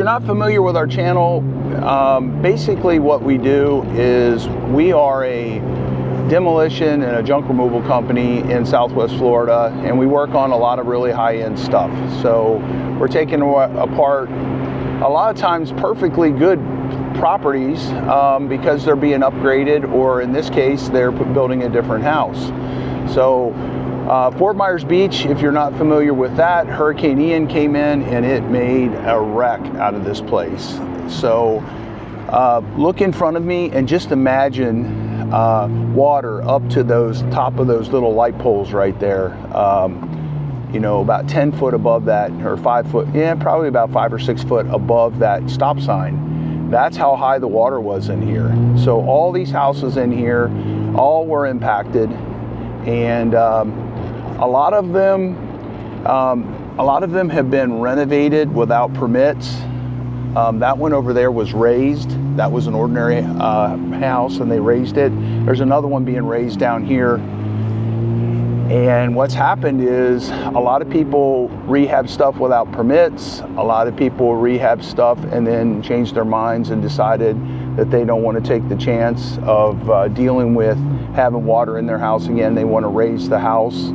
If you're not familiar with our channel, basically what we do is we are a demolition and a junk removal company in Southwest Florida, and we work on a lot of really high-end stuff. So we're taking apart a lot of times perfectly good properties because they're being upgraded, or in this case they're building a different house. So Fort Myers Beach, if you're not familiar with that, Hurricane Ian came in and it made a wreck out of this place. So look in front of me and just imagine water up to those top of those little light poles right there. You know, about 10 foot above that, or 5 foot, yeah, probably about 5 or 6 foot above that stop sign. That's how high the water was in here. So all these houses in here, all were impacted, and a lot of them have been renovated without permits. That one over there was raised. That was an ordinary house, and they raised it. There's another one being raised down here. And what's happened is a lot of people rehab stuff without permits. A lot of people rehab stuff and then changed their minds and decided that they don't want to take the chance of dealing with having water in their house again. They want to raise the house.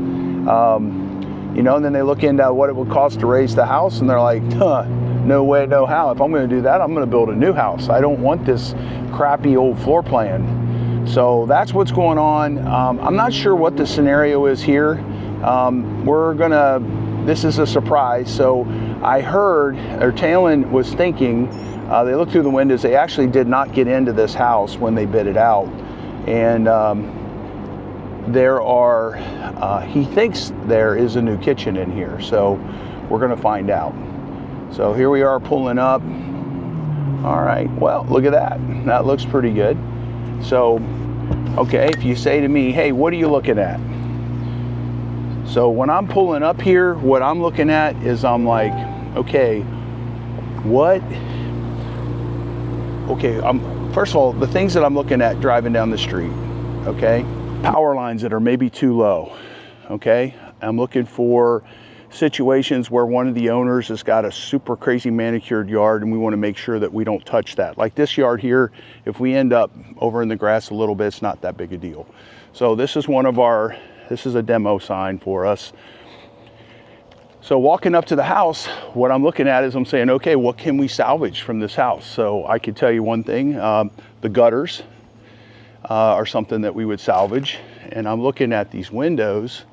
You know, and then they look into what it would cost to raise the house, and they're like, no way, no how. If I'm going to do that, I'm going to build a new house. I don't want this crappy old floor plan. So that's what's going on. I'm not sure what the scenario is here. This is a surprise. So I heard, or Talon was thinking, they looked through the windows, they actually did not get into this house when they bid it out. And there are, he thinks there is a new kitchen in here, so we're going to find out. So here we are pulling up. All right, well, look at that. That looks pretty good. So, okay, if you say to me, hey, what are you looking at? So when I'm pulling up here, what I'm looking at is I'm like, okay, what? Okay, first of all, the things that I'm looking at driving down the street, okay? Power lines that are maybe too low, okay? I'm looking for situations where one of the owners has got a super crazy manicured yard, and we want to make sure that we don't touch that. Like this yard here, if we end up over in the grass a little bit, it's not that big a deal. So this is this is a demo sign for us. So walking up to the house, what I'm looking at is I'm saying, okay, what can we salvage from this house? So I could tell you one thing, the gutters are something that we would salvage. And I'm looking at these windows.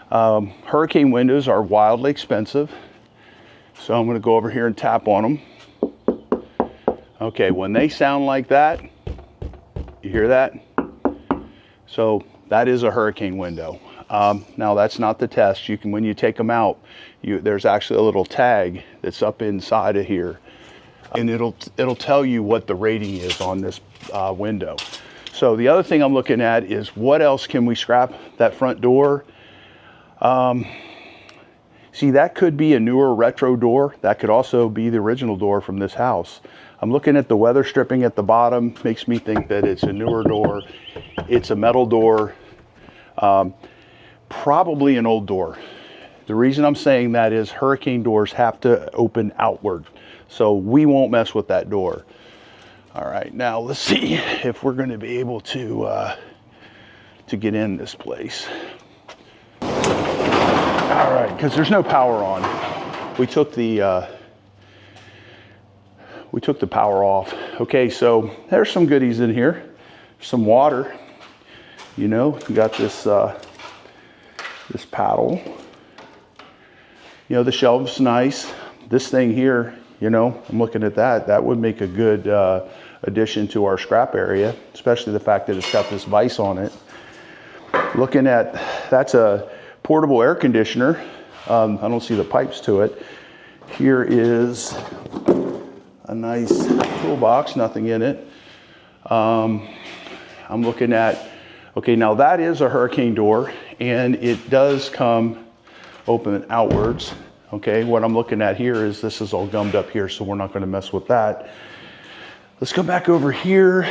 Hurricane windows are wildly expensive. So I'm going to go over here and tap on them. Okay, when they sound like that, you hear that? So that is a hurricane window. Now that's not the test. You can, when you take them out, there's actually a little tag that's up inside of here, and it'll tell you what the rating is on this window. So the other thing I'm looking at is what else can we scrap? That front door. See, that could be a newer retro door. That could also be the original door from this house. I'm looking at the weather stripping at the bottom. Makes me think that it's a newer door. It's a metal door. Probably an old door. The reason I'm saying that is hurricane doors have to open outward. So we won't mess with that door. All right, now let's see if we're going to be able to get in this place. All right, because there's no power on. We took the power off. Okay, so there's some goodies in here. Some water. You know, you got this this paddle. You know, the shelf's nice. This thing here, you know, I'm looking at that. That would make a good addition to our scrap area, especially the fact that it's got this vise on it. Looking at, that's a portable air conditioner. I don't see the pipes to it. Here is a nice toolbox, nothing in it. I'm looking at, okay, now that is a hurricane door, and it does come open outwards. Okay, what I'm looking at here is this is all gummed up here, so we're not going to mess with that. Let's go back over here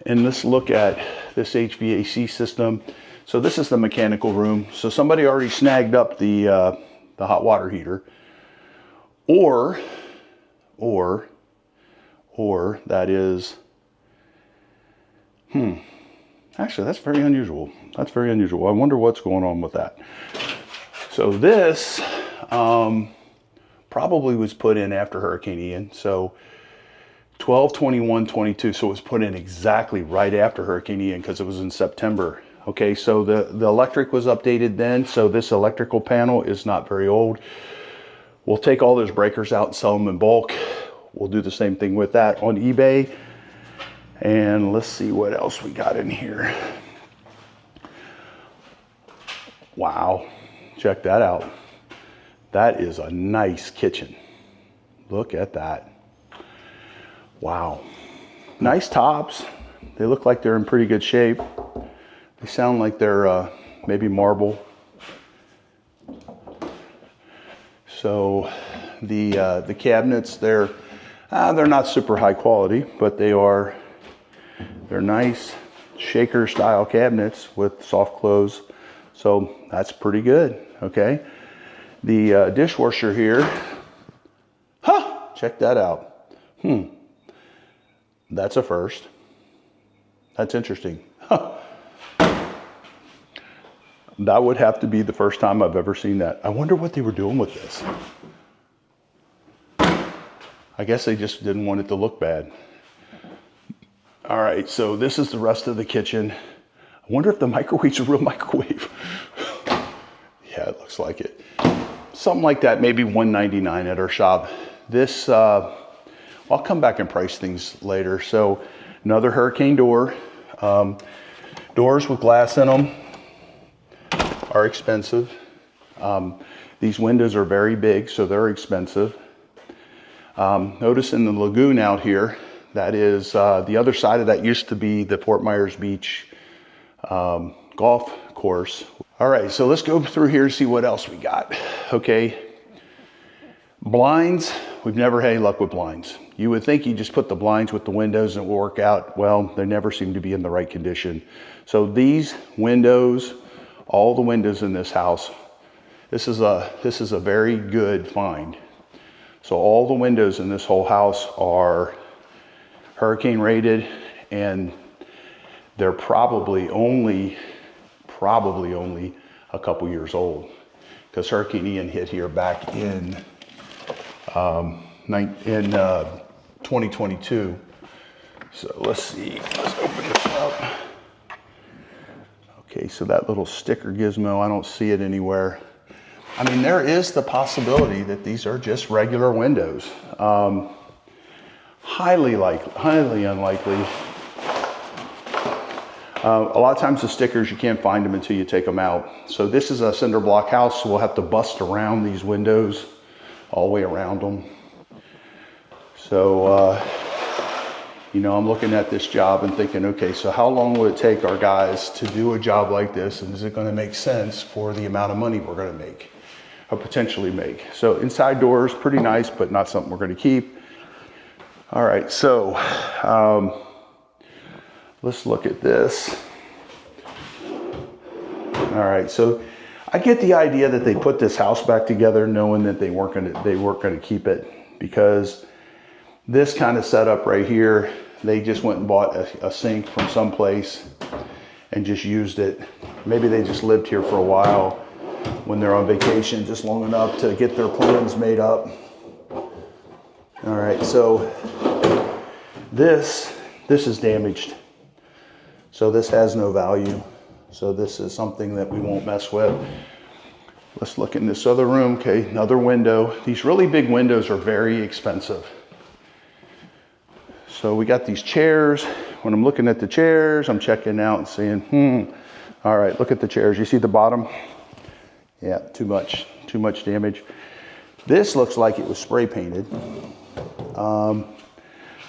and let's look at this HVAC system. So this is the mechanical room. So somebody already snagged up the hot water heater. Or that is, actually, that's very unusual. That's very unusual. I wonder what's going on with that. So this probably was put in after Hurricane Ian. So 12, 21, 22. So it was put in exactly right after Hurricane Ian because it was in September. Okay, so the electric was updated then. So this electrical panel is not very old. We'll take all those breakers out and sell them in bulk. We'll do the same thing with that on eBay. And let's see what else we got in here. Wow, check that out. That is a nice kitchen. Look at that. Wow. Nice tops. They look like they're in pretty good shape. They sound like they're maybe marble. So the cabinets, they're not super high quality, but they're nice shaker style cabinets with soft close. So that's pretty good. Okay. The dishwasher here, check that out. That's a first. That's interesting. That would have to be the first time I've ever seen that. I wonder what they were doing with this. I guess they just didn't want it to look bad. All right, so this is the rest of the kitchen. I wonder if the microwave's a real microwave. Yeah, it looks like it. Something like that, maybe $199 at our shop. This, I'll come back and price things later. So another hurricane door. Doors with glass in them are expensive. These windows are very big, so they're expensive. Notice in the lagoon out here, that is the other side of that used to be the Fort Myers Beach golf course. All right, so let's go through here and see what else we got. Okay, blinds. We've never had any luck with blinds. You would think you just put the blinds with the windows and it will work out. Well, they never seem to be in the right condition. So these windows, all the windows in this house, this is a very good find. So all the windows in this whole house are hurricane rated, and they're probably only a couple years old, because Hurricane Ian hit here back in 2022. So let's see, let's open this up. Okay, so that little sticker gizmo, I don't see it anywhere. I mean, there is the possibility that these are just regular windows. Highly unlikely. A lot of times the stickers, you can't find them until you take them out. So this is a cinder block house, so we'll have to bust around these windows, all the way around them. So, you know, I'm looking at this job and thinking, okay, so how long would it take our guys to do a job like this? And is it going to make sense for the amount of money we're going to make, or potentially make? So inside doors, pretty nice, but not something we're going to keep. All right, so let's look at this. All right, so I get the idea that they put this house back together knowing that they weren't going to keep it, because this kind of setup right here, they just went and bought a sink from someplace and just used it. Maybe they just lived here for a while when they're on vacation, just long enough to get their plans made up. All right, so this is damaged. So this has no value. So this is something that we won't mess with. Let's look in this other room. Okay, another window. These really big windows are very expensive. So we got these chairs. When I'm looking at the chairs, I'm checking out and saying, all right, look at the chairs. You see the bottom? Yeah, too much damage. This looks like it was spray painted.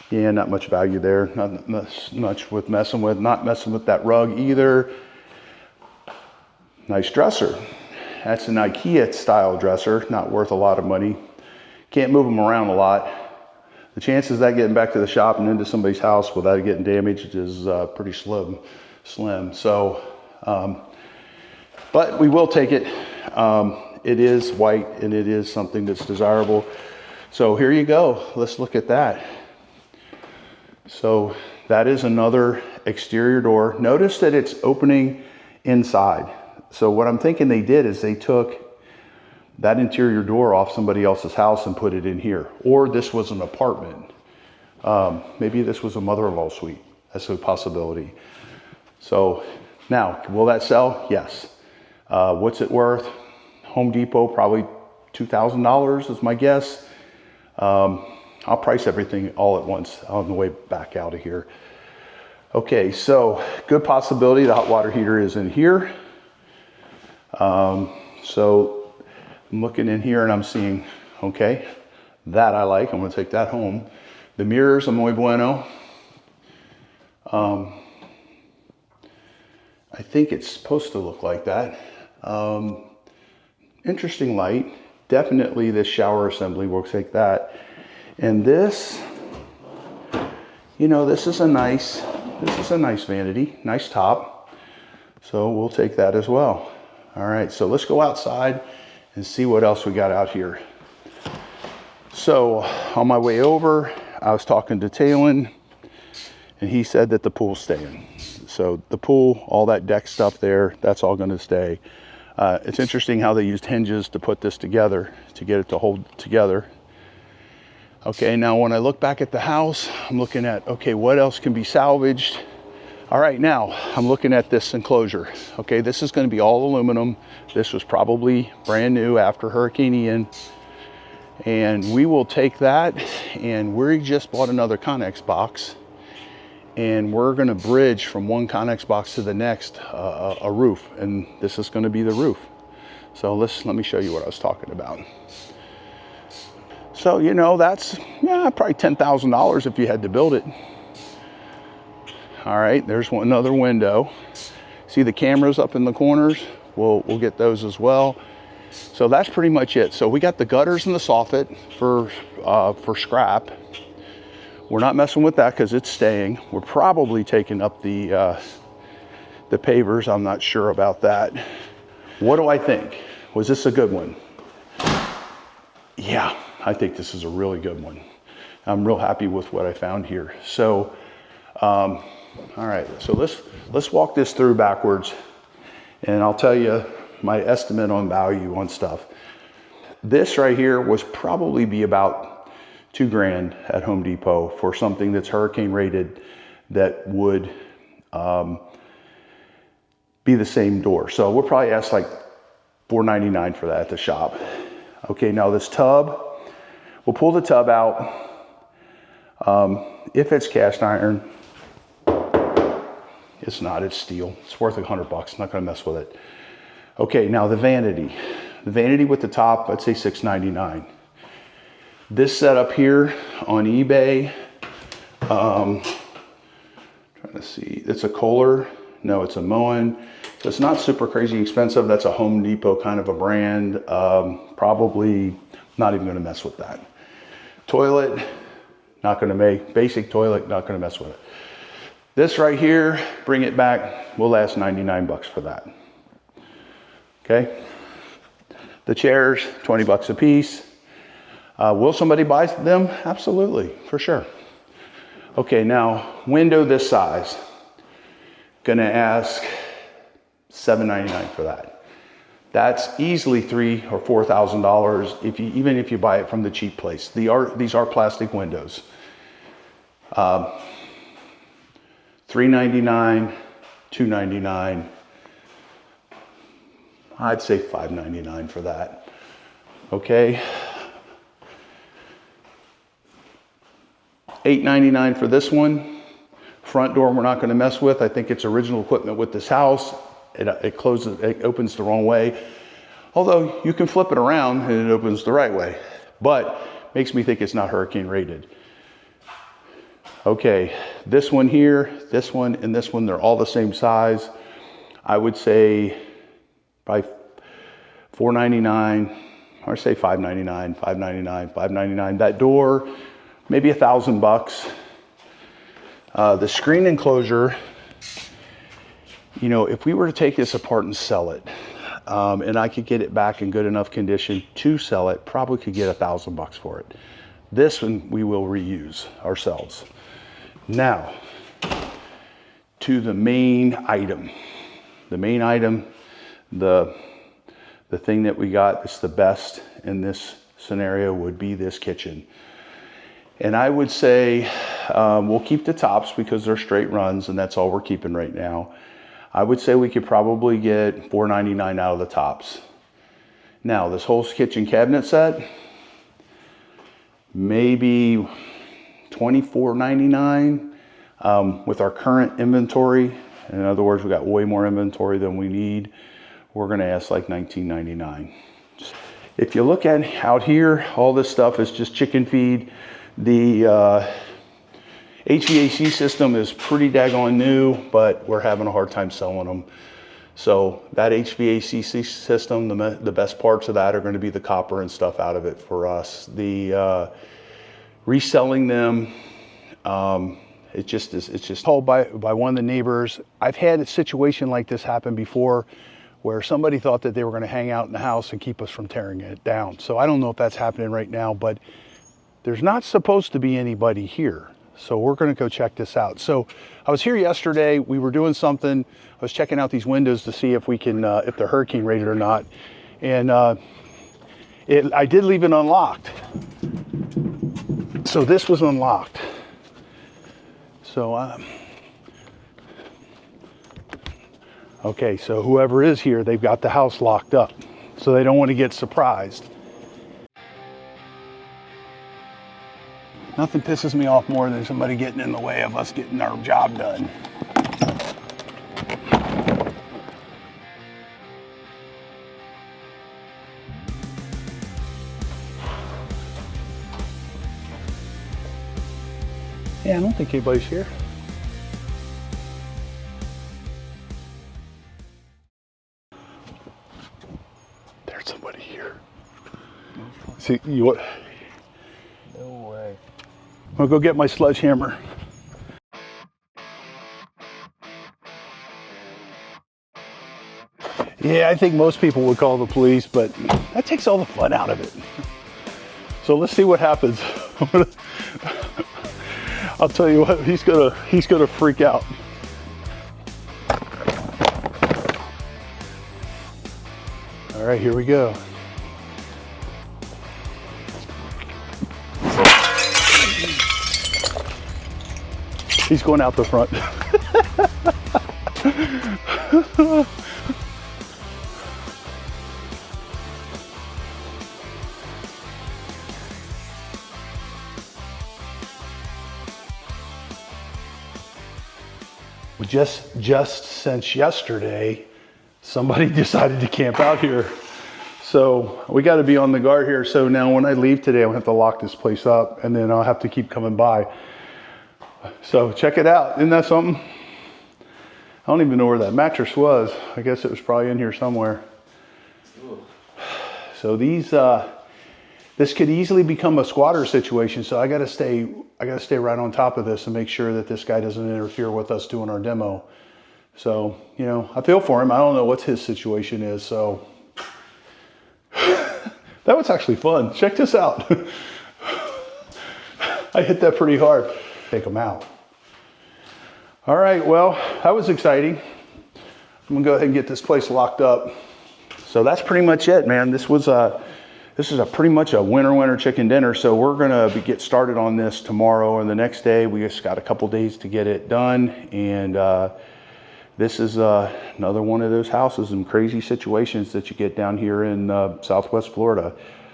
Yeah, not much value there. Not much with messing with. Not messing with that rug either. Nice dresser. That's an IKEA style dresser. Not worth a lot of money. Can't move them around a lot. The chances of that getting back to the shop and into somebody's house without it getting damaged is pretty slim. So, but we will take it. It is white and it is something that's desirable. So here you go. Let's look at that. So that is another exterior door. Notice that it's opening inside. So what I'm thinking they did is they took that interior door off somebody else's house and put it in here. Or this was an apartment. Maybe this was a mother-in-law suite. That's a possibility. So now, will that sell? Yes. What's it worth? Home Depot, probably $2,000 is my guess. I'll price everything all at once on the way back out of here. Okay, so good possibility the hot water heater is in here. So I'm looking in here and I'm seeing, okay, that I like. I'm gonna take that home. The mirrors are muy bueno. I think it's supposed to look like that. Interesting light. Definitely this shower assembly will take that. And this, you know, this is a nice vanity, nice top. So we'll take that as well. All right, so let's go outside and see what else we got out here. So on my way over, I was talking to Talon and he said that the pool's staying. So the pool, all that deck stuff there, that's all gonna stay. It's interesting how they used hinges to put this together, to get it to hold together. Okay, now when I look back at the house, I'm looking at, okay, what else can be salvaged? All right, now I'm looking at this enclosure. Okay, this is gonna be all aluminum. This was probably brand new after Hurricane Ian. And we will take that, and we just bought another Connex box. And we're gonna bridge from one Connex box to the next, a roof. And this is gonna be the roof. So let me show you what I was talking about. So, you know, that's probably $10,000 if you had to build it. All right, there's another window. See the cameras up in the corners? We'll get those as well. So that's pretty much it. So we got the gutters and the soffit for scrap. We're not messing with that because it's staying. We're probably taking up the pavers. I'm not sure about that. What do I think? Was this a good one? Yeah, I think this is a really good one. I'm real happy with what I found here. So, all right, so let's walk this through backwards and I'll tell you my estimate on value on stuff. This right here was probably be about $2,000 at Home Depot for something that's hurricane rated that would be the same door. So we'll probably ask like $4.99 for that at the shop. Okay, now this tub, we'll pull the tub out. If it's cast iron, it's not, it's steel. It's worth $100, not gonna mess with it. Okay, now the vanity. The vanity with the top, let's say $6.99. This setup here on eBay, trying to see, it's a Kohler. No, it's a Moen. So it's not super crazy expensive. That's a Home Depot kind of a brand. Probably not even gonna mess with that. Toilet, not gonna make, basic toilet, not gonna mess with it. This right here, bring it back, we'll ask $99 for that. Okay. The chairs, $20 a piece. Will somebody buy them? Absolutely, for sure. Okay, now window this size. Gonna ask $7.99 for that. That's easily $3,000 or $4,000 even if you buy it from the cheap place. These are plastic windows. $3.99, $2.99. I'd say $5.99 for that. Okay. $8.99 for this one. Front door we're not going to mess with. I think it's original equipment with this house. It closes, it opens the wrong way. Although you can flip it around and it opens the right way. But makes me think it's not hurricane rated. Okay, this one here, this one, and this one, they're all the same size. I would say probably $4.99, or say $5.99, $5.99, $5.99. That door, maybe $1,000. The screen enclosure, you know, if we were to take this apart and sell it, and I could get it back in good enough condition to sell it, probably could get $1,000 for it. This one we will reuse ourselves. Now, to the main item. The main item, the thing that we got that's the best in this scenario would be this kitchen. And I would say we'll keep the tops because they're straight runs and that's all we're keeping right now. I would say we could probably get $4.99 out of the tops. Now, this whole kitchen cabinet set, maybe $24.99 with our current inventory. In other words, we got way more inventory than we need. We're gonna ask like $19.99. If you look at out here, all this stuff is just chicken feed. The HVAC system is pretty daggone new, but we're having a hard time selling them. So that HVAC system, the best parts of that are gonna be the copper and stuff out of it for us. The reselling them, it's just told by one of the neighbors. I've had a situation like this happen before where somebody thought that they were gonna hang out in the house and keep us from tearing it down. So I don't know if that's happening right now, but there's not supposed to be anybody here. So we're gonna go check this out. So I was here yesterday, we were doing something. I was checking out these windows to see if we can, if they're hurricane rated or not. And I did leave it unlocked. So this was unlocked. So, okay, so whoever is here, they've got the house locked up. So they don't want to get surprised. Nothing pisses me off more than somebody getting in the way of us getting our job done. Yeah, I don't think anybody's here. There's somebody here. See, you what? No way. I'll go get my sledgehammer. Yeah, I think most people would call the police, but that takes all the fun out of it. So let's see what happens. I'll tell you what, he's gonna freak out. All right, here we go. He's going out the front. Just since yesterday, somebody decided to camp out here. So we got to be on the guard here. So now when I leave today, I'm gonna have to lock this place up and then I'll have to keep coming by. So check it out. Isn't that something? I don't even know where that mattress was. I guess it was probably in here somewhere. So these, this could easily become a squatter situation. So I gotta stay right on top of this and make sure that this guy doesn't interfere with us doing our demo. So, you know, I feel for him. I don't know what his situation is. So that was actually fun. Check this out. I hit that pretty hard. Take them out. All right, well, that was exciting. I'm gonna go ahead and get this place locked up. So that's pretty much it, man. This is pretty much a winter chicken dinner. So we're gonna get started on this tomorrow and the next day. We just got a couple days to get it done. And this is another one of those houses and crazy situations that you get down here in Southwest Florida.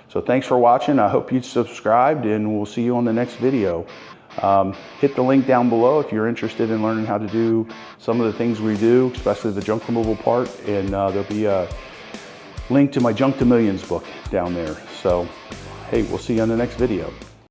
So thanks for watching. I hope you subscribed and we'll see you on the next video. Hit the link down below if you're interested in learning how to do some of the things we do, especially the junk removal part. And there'll be a link to my Junk to Millions book down there. So, hey, we'll see you on the next video.